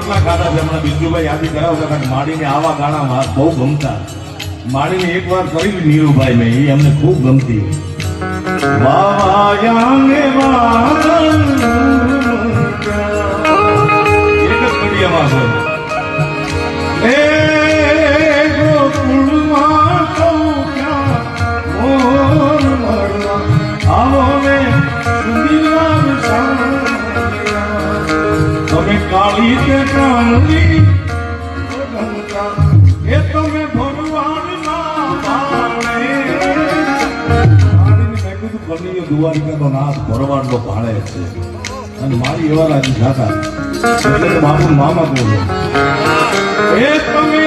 એટલા ગાડા છે હમણાં બિંદુભાઈ યાદી કરાવતા કારણ માડીને આવા ગાણા બહુ ગમતા. માડીને એક વાર કરી નીરુભાઈ મેં એ અમને ખૂબ ગમતી. એક જ કડિયામાં છે. એ ગોકુળમાં કહું ક્યાં મોર મળવા આવો ને તમે કાળી કે કાળની એ તમે ભગવાનના ભાણે દ્વારિકાનો નાથ ભરવાડનો ભાણે છે અને મારી એવા રાજી ખાતા એટલે બાપુ મામા બોલો એ તમે